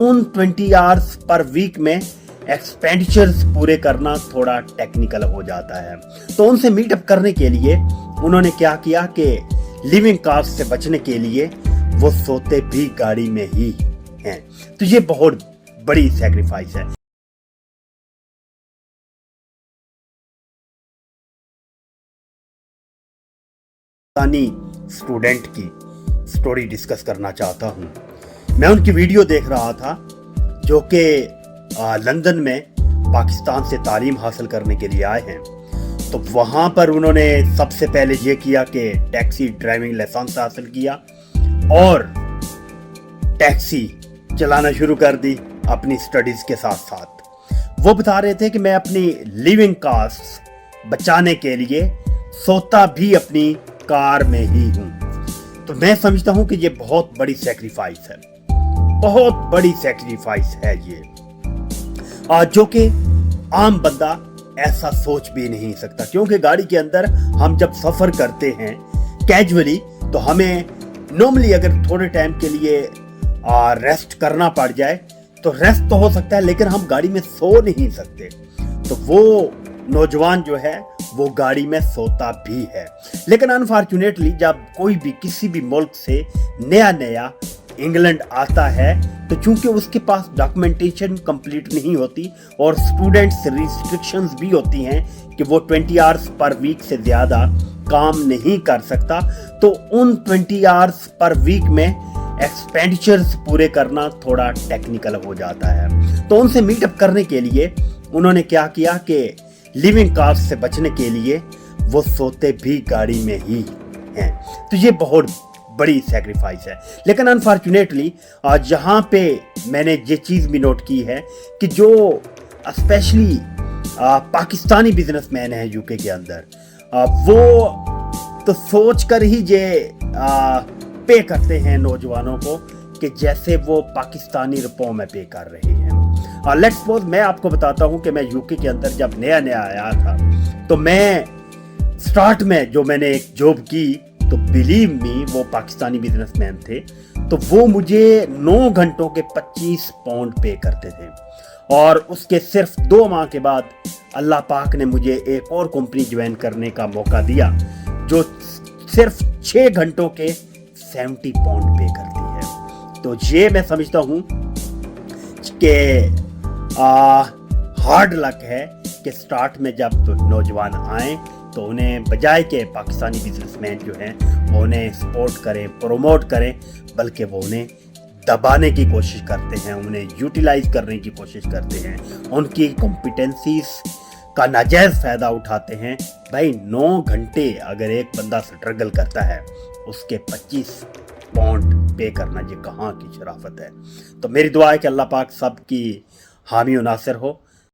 उन 20 hours per week में expenditures पूरे करना थोड़ा टेक्निकल हो जाता है। तो उनसे मीटअप करने के लिए उन्होंने क्या किया कि लिविंग कॉस्ट से बचने के लिए वो सोते भी गाड़ी में ही हैं। तो ये बहुत बड़ी सैक्रिफाइस है। स्टूडेंट की स्टोरी डिस्कस करना चाहता हूं। मैं उनकी वीडियो देख रहा था जो कि लंदन में पाकिस्तान से तालीम हासिल करने के लिए आए हैं। तो वहाँ पर उन्होंने सबसे पहले ये किया कि टैक्सी ड्राइविंग लाइसेंस हासिल किया और टैक्सी चलाना शुरू कर दी अपनी स्टडीज़ के साथ साथ। वो बता रहे थे कि मैं अपनी लिविंग कॉस्ट बचाने के लिए सोता भी अपनी कार में ही हूँ। तो मैं समझता हूँ कि ये बहुत बड़ी सैक्रिफाइस है, बहुत बड़ी सैक्रिफाइस है ये, जो कि आम बंदा ऐसा सोच भी नहीं सकता। क्योंकि गाड़ी के अंदर हम जब सफ़र करते हैं कैजुअली, तो हमें नॉर्मली अगर थोड़े टाइम के लिए रेस्ट करना पड़ जाए तो रेस्ट तो हो सकता है, लेकिन हम गाड़ी में सो नहीं सकते। तो वो नौजवान जो है वो गाड़ी में सोता भी है। लेकिन अनफॉर्चुनेटली जब कोई भी किसी भी मुल्क से नया नया इंग्लैंड आता है, तो चूंकि उसके पास डॉक्यूमेंटेशन कंप्लीट नहीं होती और स्टूडेंट्स रिस्ट्रिक्शंस भी होती हैं कि वो 20 आवर्स पर वीक से ज़्यादा काम नहीं कर सकता, तो उन 20 आवर्स पर वीक में एक्सपेंडिचर्स पूरे करना थोड़ा टेक्निकल हो जाता है। तो उनसे मीटअप करने के लिए उन्होंने क्या किया कि लिविंग कॉस्ट से बचने के लिए वो सोते भी गाड़ी में ही हैं। तो ये बहुत बड़ी सैक्रिफाइस है। लेकिन अनफॉर्चुनेटली जहाँ पे मैंने ये चीज़ भी नोट की है कि जो स्पेशली पाकिस्तानी बिजनेसमैन है यूके के अंदर, वो तो सोच कर ही ये पे करते हैं नौजवानों को कि जैसे वो पाकिस्तानी रुपयों में पे कर रहे हैं। लेट्स सपोज मैं आपको बताता हूँ कि मैं यूके के अंदर जब नया नया आया था, तो मैं स्टार्ट में जो मैंने एक जॉब की, तो बिलीव मी वो पाकिस्तानी बिजनेसमैन थे, तो वो मुझे 9 घंटों के 25 पाउंड पे करते थे। और उसके सिर्फ 2 माह के बाद अल्लाह पाक ने मुझे एक और कंपनी ज्वाइन करने का मौका दिया जो सिर्फ 6 घंटों के 70 पाउंड पे करती है। तो ये मैं समझता हूँ कि हार्ड लक है कि स्टार्ट में जब नौजवान आए तो उन्हें बजाय के पाकिस्तानी बिजनेसमैन जो हैं वो उन्हें सपोर्ट करें, प्रोमोट करें, बल्कि वो उन्हें दबाने की कोशिश करते हैं, उन्हें यूटिलाइज करने की कोशिश करते हैं, उनकी कॉम्पिटेंसीज का नाजायज़ फ़ायदा उठाते हैं। भाई 9 घंटे अगर एक बंदा स्ट्रगल करता है, उसके 25 पाउंड पे करना ये कहाँ की शराफत है। तो मेरी दुआ है कि अल्लाह पाक सब की हामी और नासिर हो।